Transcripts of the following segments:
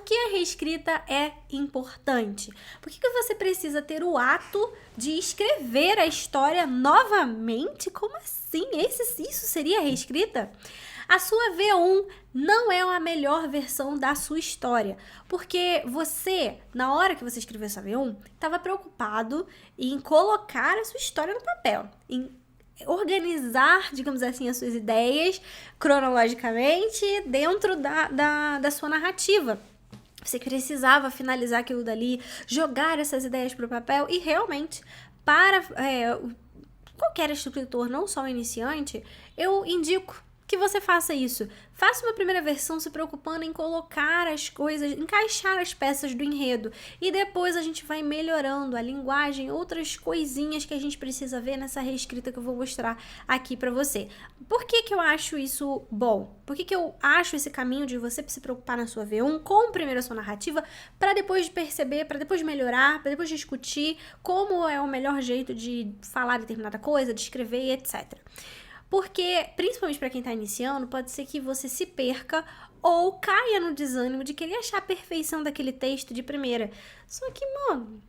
que a reescrita é importante? Por que você precisa ter o ato de escrever a história novamente? Como assim? Isso seria reescrita? A sua V1 não é a melhor versão da sua história, porque você, na hora que você escreveu essa V1, estava preocupado em colocar a sua história no papel, em organizar, digamos assim, as suas ideias cronologicamente dentro da sua narrativa. Você precisava finalizar aquilo dali, jogar essas ideias para o papel e realmente, para qualquer escritor, não só um iniciante, eu indico que você faça isso. Faça uma primeira versão se preocupando em colocar as coisas, encaixar as peças do enredo. E depois a gente vai melhorando a linguagem, outras coisinhas que a gente precisa ver nessa reescrita que eu vou mostrar aqui pra você. Por que eu acho isso bom? Por que eu acho esse caminho de você se preocupar na sua V1 com primeiro a sua narrativa, para depois perceber, para depois melhorar, para depois discutir como é o melhor jeito de falar determinada coisa, de escrever, etc. Porque, principalmente para quem tá iniciando, pode ser que você se perca ou caia no desânimo de querer achar a perfeição daquele texto de primeira. Só que, mano,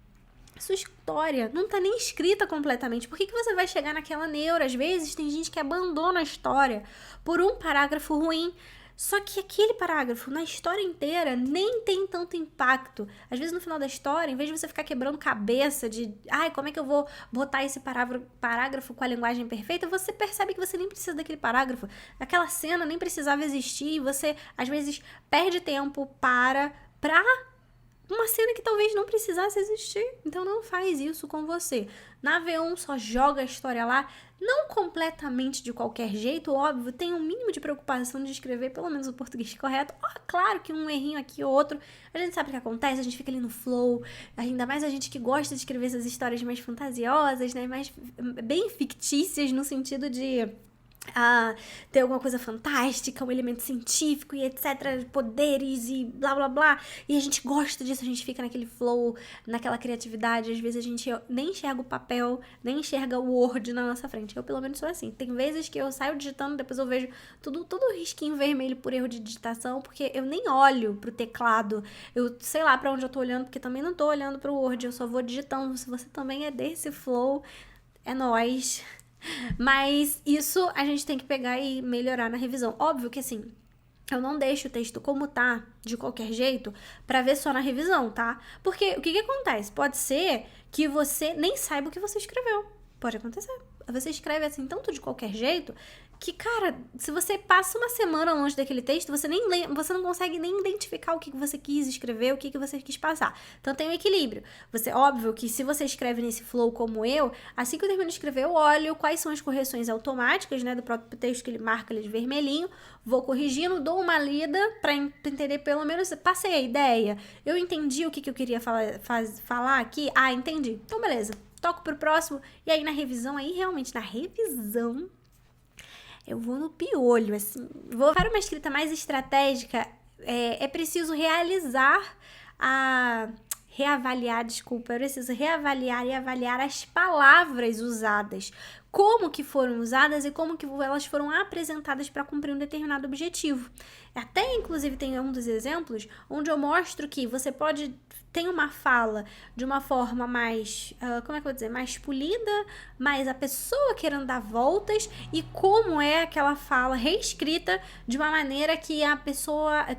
sua história não tá nem escrita completamente. Por que você vai chegar naquela neura? Às vezes tem gente que abandona a história por um parágrafo ruim. Só que aquele parágrafo, na história inteira, nem tem tanto impacto. Às vezes, no final da história, em vez de você ficar quebrando cabeça de como é que eu vou botar esse parágrafo com a linguagem perfeita, você percebe que você nem precisa daquele parágrafo. Aquela cena nem precisava existir e você, às vezes, perde tempo pra uma cena que talvez não precisasse existir. Então não faz isso com você. Na V1 só joga a história lá, não completamente de qualquer jeito, óbvio, tem um mínimo de preocupação de escrever pelo menos o português correto. Claro que um errinho aqui ou outro, a gente sabe o que acontece, a gente fica ali no flow, ainda mais a gente que gosta de escrever essas histórias mais fantasiosas, né, mais bem fictícias no sentido de ter alguma coisa fantástica, um elemento científico e etc, poderes e blá blá blá, e a gente gosta disso, a gente fica naquele flow, naquela criatividade. Às vezes a gente nem enxerga o papel, nem enxerga o Word na nossa frente. Eu pelo menos sou assim, tem vezes que eu saio digitando, depois eu vejo tudo risquinho vermelho por erro de digitação, porque eu nem olho pro teclado, eu sei lá pra onde eu tô olhando, porque também não tô olhando pro Word, eu só vou digitando. Se você também é desse flow, é nóis. Mas isso a gente tem que pegar e melhorar na revisão. Óbvio que assim, eu não deixo o texto como tá, de qualquer jeito, pra ver só na revisão, tá? Porque o que acontece? Pode ser que você nem saiba o que você escreveu. Pode acontecer. Você escreve assim, tanto de qualquer jeito, que, cara, se você passa uma semana longe daquele texto, você não consegue nem identificar o que você quis escrever, o que você quis passar. Então tem um equilíbrio. Óbvio que se você escreve nesse flow como eu, assim que eu termino de escrever, eu olho quais são as correções automáticas, né, do próprio texto que ele marca ali de vermelhinho, vou corrigindo, dou uma lida pra entender pelo menos, passei a ideia, eu entendi o que eu queria falar aqui, entendi. Então beleza, toco pro próximo, e aí na revisão, eu vou no piolho, assim. Para uma escrita mais estratégica, é preciso eu preciso reavaliar e avaliar as palavras usadas, como que foram usadas e como que elas foram apresentadas para cumprir um determinado objetivo. Até, inclusive, tem um dos exemplos onde eu mostro que você pode ter uma fala de uma forma mais, mais polida, mas a pessoa querendo dar voltas, e como é aquela fala reescrita de uma maneira que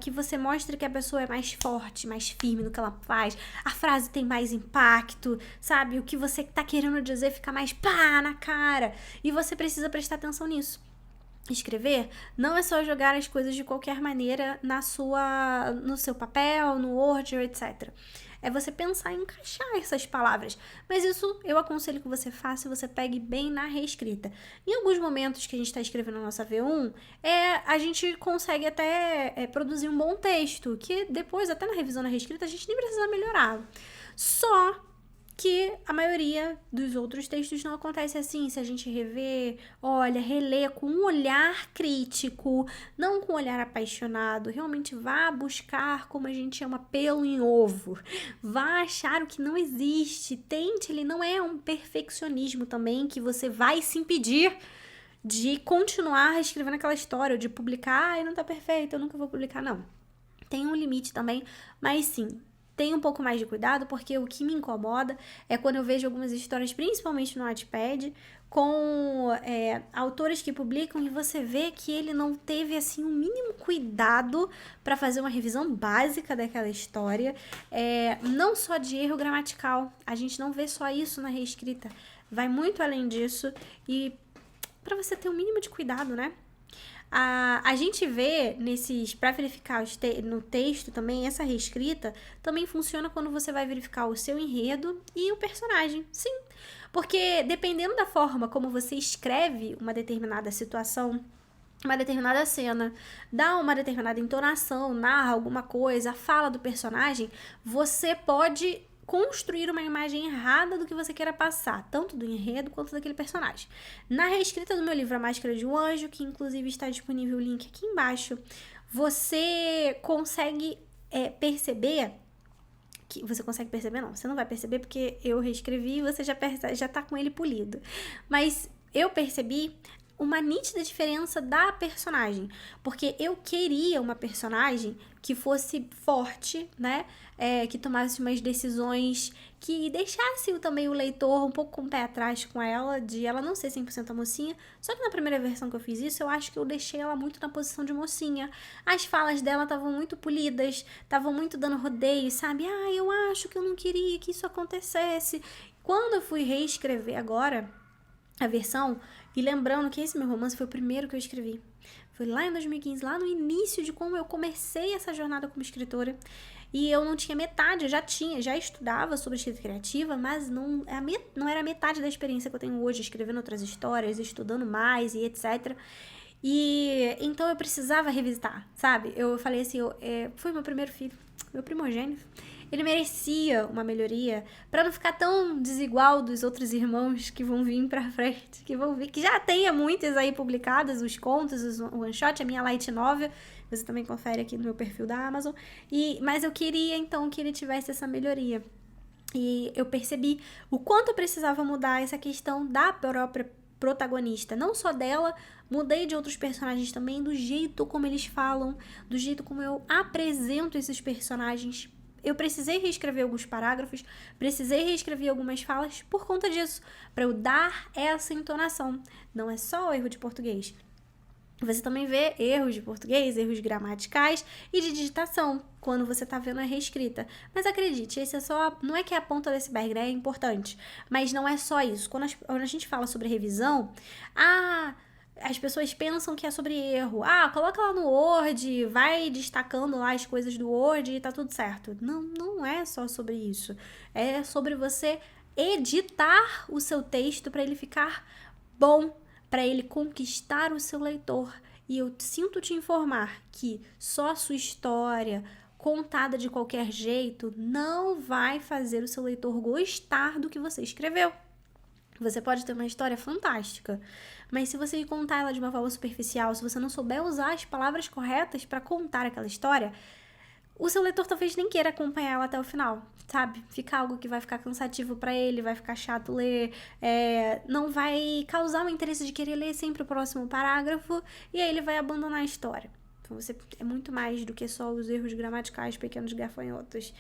que você mostra que a pessoa é mais forte, mais firme no que ela faz, a frase tem mais impacto, sabe? O que você tá querendo dizer fica mais pá na cara, e você precisa prestar atenção nisso. Escrever não é só jogar as coisas de qualquer maneira no seu papel, no Word, etc. É você pensar em encaixar essas palavras. Mas isso eu aconselho que você faça e você pegue bem na reescrita. Em alguns momentos que a gente está escrevendo a nossa V1, a gente consegue até produzir um bom texto, que depois, até na revisão, na reescrita, a gente nem precisa melhorar. Só que a maioria dos outros textos não acontece assim. Se a gente relê com um olhar crítico, não com um olhar apaixonado, realmente vá buscar, como a gente chama, pelo em ovo. Vá achar o que não existe. Tente, ele não é um perfeccionismo também que você vai se impedir de continuar escrevendo aquela história, ou de publicar, não tá perfeito, eu nunca vou publicar, não. tem um limite também, mas sim, tem um pouco mais de cuidado, porque o que me incomoda é quando eu vejo algumas histórias, principalmente no Wattpad, com autores que publicam e você vê que ele não teve assim o mínimo cuidado para fazer uma revisão básica daquela história, não só de erro gramatical, a gente não vê só isso na reescrita, vai muito além disso e para você ter um mínimo de cuidado, né? A gente vê para verificar no texto também, essa reescrita também funciona quando você vai verificar o seu enredo e o personagem. Sim, porque dependendo da forma como você escreve uma determinada situação, uma determinada cena, dá uma determinada entonação, narra alguma coisa, a fala do personagem, você pode construir uma imagem errada do que você queira passar, tanto do enredo quanto daquele personagem. Na reescrita do meu livro A Máscara de um Anjo, que inclusive está disponível o link aqui embaixo, você consegue perceber que você consegue perceber, não, você não vai perceber porque eu reescrevi e você já tá com ele polido. Mas eu percebi uma nítida diferença da personagem, porque eu queria uma personagem que fosse forte, né, que tomasse umas decisões que deixasse também o leitor um pouco com o pé atrás com ela, de ela não ser 100% a mocinha, só que na primeira versão que eu fiz isso, eu acho que eu deixei ela muito na posição de mocinha, as falas dela estavam muito polidas, estavam muito dando rodeio, sabe, eu acho que eu não queria que isso acontecesse. Quando eu fui reescrever agora a versão, e lembrando que esse meu romance foi o primeiro que eu escrevi. Foi lá em 2015, lá no início de como eu comecei essa jornada como escritora. E eu não tinha metade, eu já estudava sobre escrita criativa, mas não era metade da experiência que eu tenho hoje, escrevendo outras histórias, estudando mais e etc. E então eu precisava revisitar, sabe? Eu falei assim, foi meu primeiro filho, meu primogênito. Ele merecia uma melhoria para não ficar tão desigual dos outros irmãos que vão vir pra frente, que já tenha muitas aí publicadas, os contos, o one shot, a minha light novel, você também confere aqui no meu perfil da Amazon, mas eu queria então que ele tivesse essa melhoria. E eu percebi o quanto eu precisava mudar essa questão da própria protagonista, não só dela, mudei de outros personagens também, do jeito como eles falam, do jeito como eu apresento esses personagens. Eu precisei reescrever alguns parágrafos, precisei reescrever algumas falas por conta disso, para eu dar essa entonação. Não é só o erro de português. Você também vê erros de português, erros gramaticais e de digitação quando você está vendo a reescrita. Mas acredite, esse não é que é a ponta do iceberg, né? É importante. Mas não é só isso. Quando a gente fala sobre revisão, as pessoas pensam que é sobre erro. Coloca lá no Word, vai destacando lá as coisas do Word e tá tudo certo. Não é só sobre isso. É sobre você editar o seu texto para ele ficar bom, para ele conquistar o seu leitor. E eu sinto te informar que só a sua história, contada de qualquer jeito, não vai fazer o seu leitor gostar do que você escreveu. Você pode ter uma história fantástica, mas se você contar ela de uma forma superficial, se você não souber usar as palavras corretas para contar aquela história, o seu leitor talvez nem queira acompanhar ela até o final, sabe? Fica algo que vai ficar cansativo para ele, vai ficar chato ler, não vai causar o interesse de querer ler sempre o próximo parágrafo e aí ele vai abandonar a história. Então, é muito mais do que só os erros gramaticais, pequenos gafanhotos.